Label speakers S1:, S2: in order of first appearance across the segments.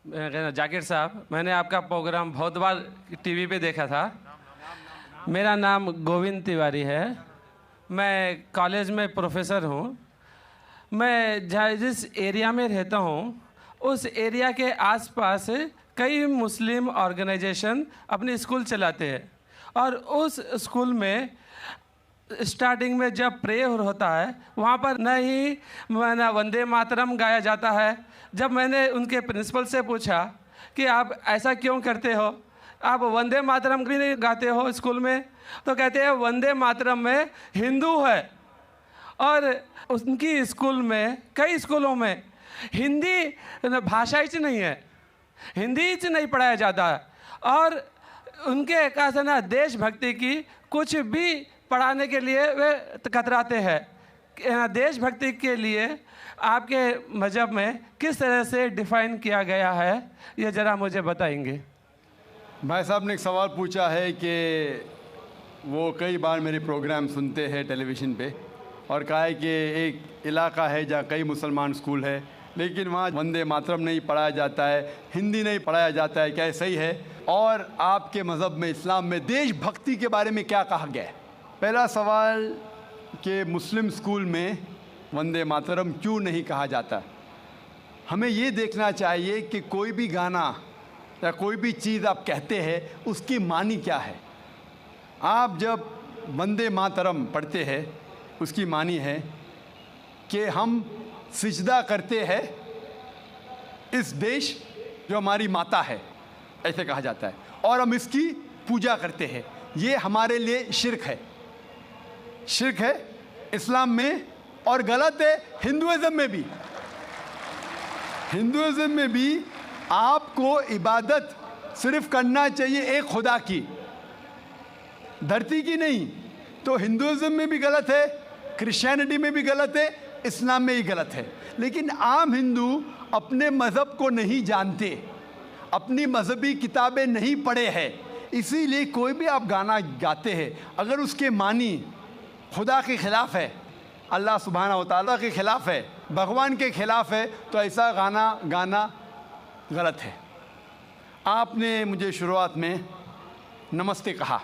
S1: जाकिर साहब, मैंने आपका प्रोग्राम बहुत बार टीवी पे देखा था। मेरा नाम गोविंद तिवारी है। मैं कॉलेज में प्रोफेसर हूँ। मैं जिस एरिया में रहता हूँ उस एरिया के आसपास कई मुस्लिम ऑर्गेनाइजेशन अपनी स्कूल चलाते हैं, और उस स्कूल में स्टार्टिंग में जब प्रेयर होता है वहाँ पर न ही वंदे मातरम गाया जाता है। जब मैंने उनके प्रिंसिपल से पूछा कि आप ऐसा क्यों करते हो, आप वंदे मातरम क्यों नहीं गाते हो स्कूल में, तो कहते हैं वंदे मातरम में हिंदू है। और उनकी स्कूल में, कई स्कूलों में हिंदी भाषा ही नहीं है, हिंदी ही नहीं पढ़ाया जाता है। और उनके कहा ना देशभक्ति की कुछ भी पढ़ाने के लिए वे कतराते हैं। देशभक्ति के लिए आपके मजहब में किस तरह से डिफाइन किया गया है, ये ज़रा मुझे बताएंगे।
S2: भाई साहब ने एक सवाल पूछा है कि वो कई बार मेरे प्रोग्राम सुनते हैं टेलीविज़न पे, और कहा है कि एक इलाका है जहाँ कई मुसलमान स्कूल है लेकिन वहाँ वंदे मातरम नहीं पढ़ाया जाता है, हिंदी नहीं पढ़ाया जाता है, क्या सही है? और आपके मज़हब में, इस्लाम में देशभक्ति के बारे में क्या कहा गया है? पहला सवाल कि मुस्लिम स्कूल में वंदे मातरम क्यों नहीं कहा जाता। हमें ये देखना चाहिए कि कोई भी गाना या कोई भी चीज़ आप कहते हैं उसकी मानी क्या है। आप जब वंदे मातरम पढ़ते हैं उसकी मानी है कि हम सिजदा करते हैं इस देश जो हमारी माता है, ऐसे कहा जाता है, और हम इसकी पूजा करते हैं। ये हमारे लिए शिर्क है, शिर्क है इस्लाम में, और गलत है हिंदुइज्म में भी। हिंदुइज्म में भी आपको इबादत सिर्फ करना चाहिए एक खुदा की, धरती की नहीं। तो हिंदुइज्म में भी गलत है, क्रिश्चियनिटी में भी गलत है, इस्लाम में ही गलत है। लेकिन आम हिंदू अपने मज़हब को नहीं जानते, अपनी मजहबी किताबें नहीं पढ़े हैं, इसीलिए कोई भी आप गाना गाते हैं अगर उसके मानी खुदा के ख़िलाफ़ है, अल्लाह सुब्हाना व तआला के ख़िलाफ़ है, भगवान के ख़िलाफ़ है, तो ऐसा गाना गाना गलत है। आपने मुझे शुरुआत में नमस्ते कहा।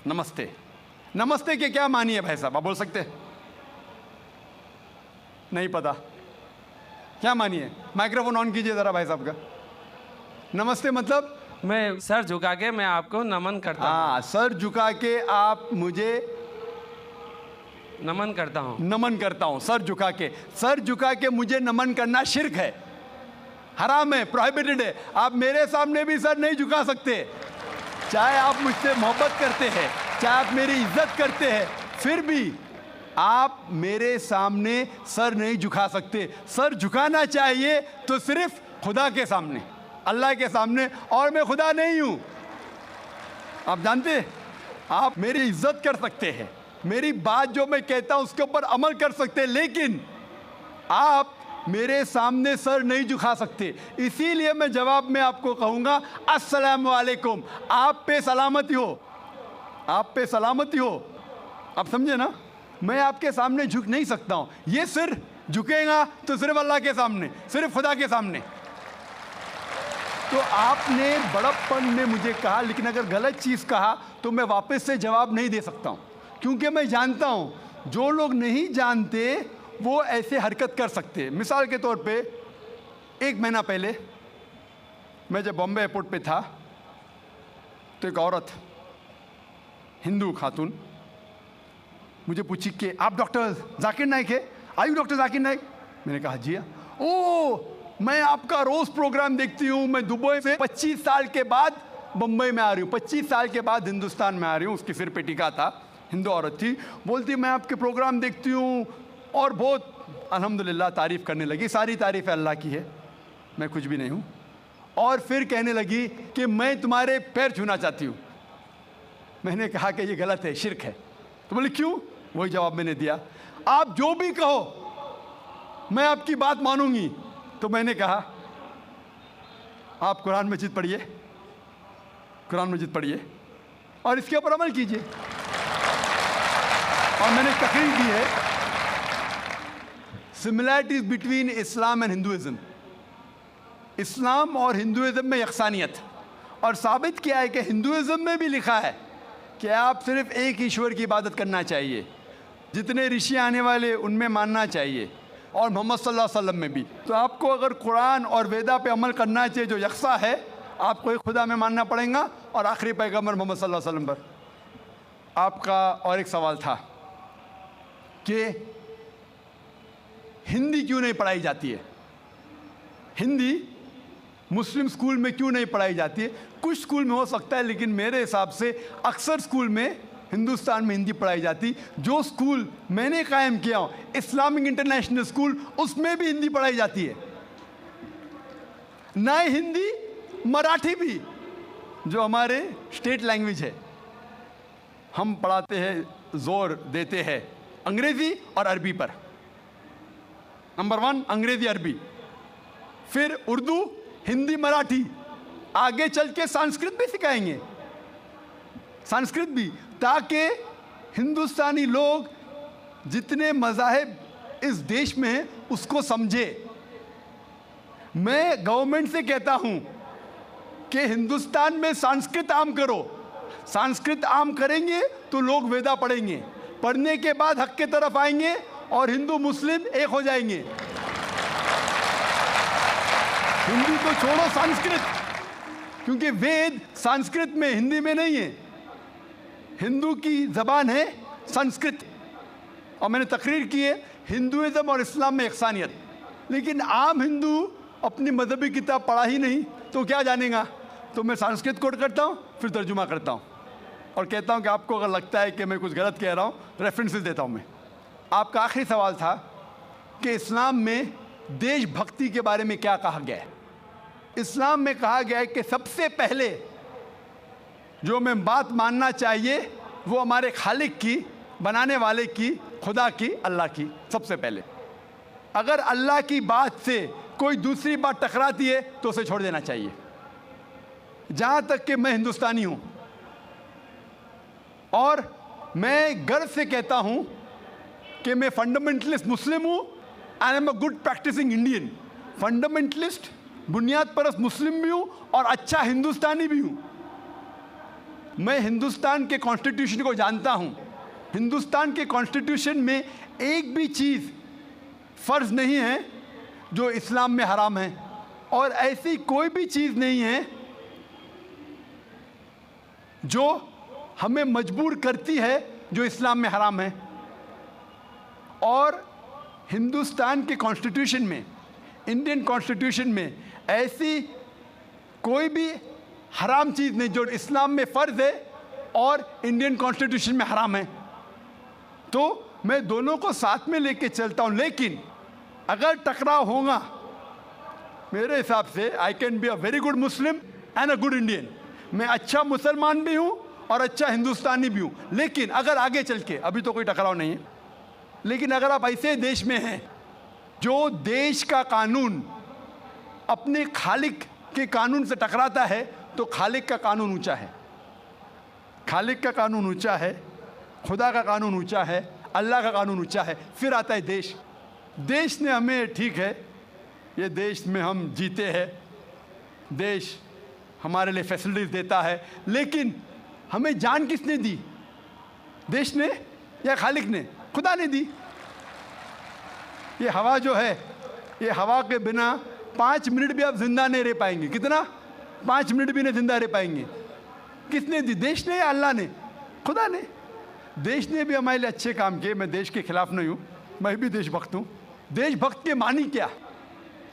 S2: नमस्ते, नमस्ते के क्या मानी है भाई साहब, आप बोल सकते हैं? नहीं पता क्या मानी है? माइक्रोफोन ऑन कीजिए ज़रा भाई साहब का। नमस्ते मतलब
S1: मैं सर झुका के मैं आपको नमन करता हूँ।
S2: हाँ, सर झुका के आप मुझे
S1: नमन करता हूँ।
S2: नमन करता हूँ, सर झुका के। सर झुका के मुझे नमन करना शिर्क है, हराम है, प्रोहिबिटेड है। आप मेरे सामने भी सर नहीं झुका सकते, चाहे आप मुझसे मोहब्बत करते हैं, चाहे आप मेरी इज्जत करते हैं, फिर भी आप मेरे सामने सर नहीं झुका सकते। सर झुकाना चाहिए तो सिर्फ खुदा के सामने, अल्लाह के सामने, और मैं खुदा नहीं हूँ। आप जानते हैं, आप मेरी इज्जत कर सकते हैं, मेरी बात जो मैं कहता हूँ उसके ऊपर अमल कर सकते हैं, लेकिन आप मेरे सामने सर नहीं झुका सकते। इसीलिए मैं जवाब में आपको कहूँगा अस्सलामु अलैकुम, आप पे सलामती हो, आप पे सलामती हो। आप समझे ना? मैं आपके सामने झुक नहीं सकता हूँ। ये सिर झुकेगा तो सिर्फ अल्लाह के सामने, सिर्फ खुदा के सामने। तो आपने बड़प्पन में मुझे कहा, लेकिन अगर गलत चीज़ कहा तो मैं वापस से जवाब नहीं दे सकता हूँ, क्योंकि मैं जानता हूँ जो लोग नहीं जानते वो ऐसे हरकत कर सकते हैं। मिसाल के तौर पे 1 महीना पहले मैं जब बॉम्बे एयरपोर्ट पे था तो एक औरत, हिंदू खातून, मुझे पूछी कि आप डॉक्टर जाकिर नाइक है? आयु डॉक्टर जाकिर नाइक? मैंने कहा जी हाँ। ओ, मैं आपका रोज़ प्रोग्राम देखती हूँ, मैं दुबई से 25 साल के बाद बम्बई में आ रही हूँ, 25 साल के बाद हिंदुस्तान में आ रही हूँ। उसके सिर पे टीका था, हिंदू औरत थी, बोलती मैं आपके प्रोग्राम देखती हूँ और बहुत अल्हम्दुलिल्लाह तारीफ़ करने लगी। सारी तारीफ़ अल्लाह की है, मैं कुछ भी नहीं हूँ। और फिर कहने लगी कि मैं तुम्हारे पैर छूना चाहती हूँ। मैंने कहा कि ये गलत है, शिर्क है। तो बोले क्यों? वही जवाब मैंने दिया, आप जो भी कहो मैं आपकी बात मानूंगी। तो मैंने कहा आप कुरान मजीद पढ़िए, कुरान मजीद पढ़िए और इसके ऊपर अमल कीजिए। और मैंने तकरीर दी है similarities between Islam and Hinduism. Islam और हिंदुइज्म में यकसानियत, और साबित किया है कि हिंदुइज्म में भी लिखा है कि आप सिर्फ एक ईश्वर की इबादत करना चाहिए, जितने ऋषि आने वाले उनमें मानना चाहिए, और मोहम्मद सल्लल्लाहु अलैहि वसल्लम में भी। तो आपको अगर कुरान और वेदा पे अमल करना चाहिए जो यकसा है, आपको एक खुदा में मानना पड़ेगा और आखिरी पैगंबर मोहम्मद सल्लल्लाहु अलैहि वसल्लम पर। आपका और एक सवाल था कि हिंदी क्यों नहीं पढ़ाई जाती है, हिंदी मुस्लिम स्कूल में क्यों नहीं पढ़ाई जाती है। कुछ स्कूल में हो सकता है, लेकिन मेरे हिसाब से अक्सर स्कूल में हिंदुस्तान में हिंदी पढ़ाई जाती। जो स्कूल मैंने कायम किया हूँ, इस्लामिक इंटरनेशनल स्कूल, उसमें भी हिंदी पढ़ाई जाती है। ना हिंदी, मराठी भी, जो हमारे स्टेट लैंग्वेज है, हम पढ़ाते हैं, जोर देते हैं अंग्रेज़ी और अरबी पर। नंबर 1 अंग्रेज़ी अरबी, फिर उर्दू, हिंदी, मराठी, आगे चल के संस्कृत भी सिखाएंगे, संस्कृत भी, ताकि हिंदुस्तानी लोग जितने मज़ाहिब इस देश में हैं उसको समझे। मैं गवर्नमेंट से कहता हूं कि हिंदुस्तान में संस्कृत आम करो। संस्कृत आम करेंगे तो लोग वेदा पढ़ेंगे, पढ़ने के बाद हक के तरफ आएंगे और हिंदू मुस्लिम एक हो जाएंगे। हिंदी तो छोड़ो, संस्कृत, क्योंकि वेद संस्कृत में, हिंदी में नहीं है। हिंदू की ज़बान है संस्कृत, और मैंने तकरीर की है हिंदुइज्म और इस्लाम में यकसानियत। लेकिन आम हिंदू अपनी मजहबी किताब पढ़ा ही नहीं तो क्या जानेगा। तो मैं संस्कृत कोट करता हूँ, फिर तर्जुमा करता हूँ और कहता हूँ कि आपको अगर लगता है कि मैं कुछ गलत कह रहा हूँ, रेफरेंसेस देता हूँ मैं। आपका आखिरी सवाल था कि इस्लाम में देशभक्ति के बारे में क्या कहा गया है। इस्लाम में कहा गया है कि सबसे पहले जो हमें बात मानना चाहिए वो हमारे खालिक की, बनाने वाले की, खुदा की, अल्लाह की, सबसे पहले। अगर अल्लाह की बात से कोई दूसरी बात टकराती है तो उसे छोड़ देना चाहिए। जहाँ तक कि मैं हिंदुस्तानी हूँ और मैं गर्व से कहता हूँ कि मैं फंडामेंटलिस्ट मुस्लिम हूँ, I am a good practising Indian. Fundamentalist, बुनियाद परस्त मुस्लिम भी हूँ और अच्छा हिंदुस्तानी भी हूँ। मैं हिंदुस्तान के कॉन्स्टिट्यूशन को जानता हूँ। हिंदुस्तान के कॉन्स्टिट्यूशन में एक भी चीज़ फ़र्ज़ नहीं है जो इस्लाम में हराम है, और ऐसी कोई भी चीज़ नहीं है जो हमें मजबूर करती है जो इस्लाम में हराम है। और हिंदुस्तान के कॉन्स्टिट्यूशन में, इंडियन कॉन्स्टिट्यूशन में ऐसी कोई भी हराम चीज़ नहीं जो इस्लाम में फ़र्ज़ है और इंडियन कॉन्स्टिट्यूशन में हराम है। तो मैं दोनों को साथ में लेके चलता हूँ। लेकिन अगर टकराव होगा, मेरे हिसाब से I can be a very good Muslim and a good Indian. मैं अच्छा मुसलमान भी हूँ और अच्छा हिंदुस्तानी भी हूँ। लेकिन अगर आगे चल के, अभी तो कोई टकराव नहीं है, लेकिन अगर आप ऐसे देश में हैं जो देश का कानून अपने खालिक के कानून से टकराता है, तो खालिक का कानून ऊंचा है, खालिक का कानून ऊंचा है, खुदा का कानून ऊंचा है, अल्लाह का कानून ऊंचा है। फिर आता है देश। देश ने हमें, ठीक है, ये देश में हम जीते हैं, देश हमारे लिए फैसिलिटीज़ देता है, लेकिन हमें जान किसने दी? देश ने या खालिक ने? खुदा ने दी। ये हवा जो है, ये हवा के बिना 5 मिनट भी आप जिंदा नहीं रह पाएंगे। कितना? 5 मिनट भी नहीं जिंदा रह पाएंगे। किसने दी? देश ने या अल्लाह ने? खुदा ने। देश ने भी हमारे लिए अच्छे काम किए। मैं देश के खिलाफ नहीं हूँ, मैं भी देशभक्त हूँ। देशभक्त के मानी क्या?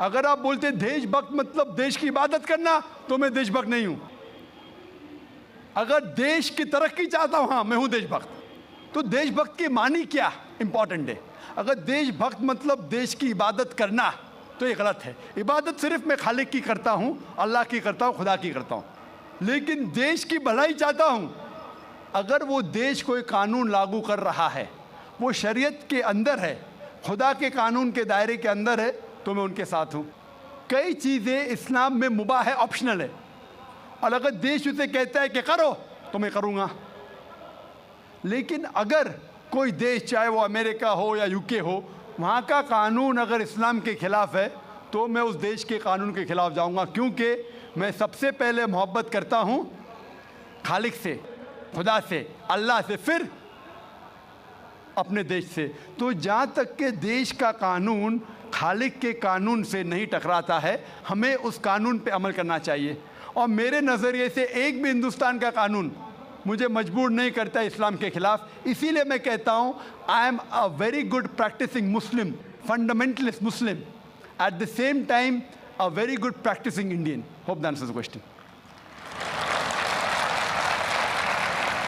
S2: अगर आप बोलते देशभक्त मतलब देश की इबादत करना, तो मैं देशभक्त नहीं हूँ। अगर देश की तरक्की चाहता हूँ, हाँ मैं हूँ देशभक्त। तो देशभक्त की मानी क्या इंपॉर्टेंट है। अगर देशभक्त मतलब देश की इबादत करना, तो ये गलत है। इबादत सिर्फ मैं खालिक की करता हूँ, अल्लाह की करता हूँ, खुदा की करता हूँ। लेकिन देश की भलाई चाहता हूँ। अगर वो देश कोई कानून लागू कर रहा है, वो शरीयत के अंदर है, खुदा के कानून के दायरे के अंदर है, तो मैं उनके साथ हूँ। कई चीज़ें इस्लाम में मुबाह है, ऑप्शनल है, और अगर देश उसे कहता है कि करो, तो मैं करूँगा। लेकिन अगर कोई देश, चाहे वो अमेरिका हो या यूके हो, वहाँ का कानून अगर इस्लाम के ख़िलाफ़ है, तो मैं उस देश के कानून के खिलाफ जाऊंगा, क्योंकि मैं सबसे पहले मोहब्बत करता हूं खालिक से, खुदा से, अल्लाह से, फिर अपने देश से। तो जहां तक के देश का कानून खालिक के कानून से नहीं टकराता है, हमें उस कानून पे अमल करना चाहिए। और मेरे नज़रिए से एक भी हिंदुस्तान का कानून मुझे मजबूर नहीं करता इस्लाम के खिलाफ। इसीलिए मैं कहता हूँ I am a very good practising Muslim, fundamentalist Muslim, at the same time a very good practising Indian. Hope that answers the question.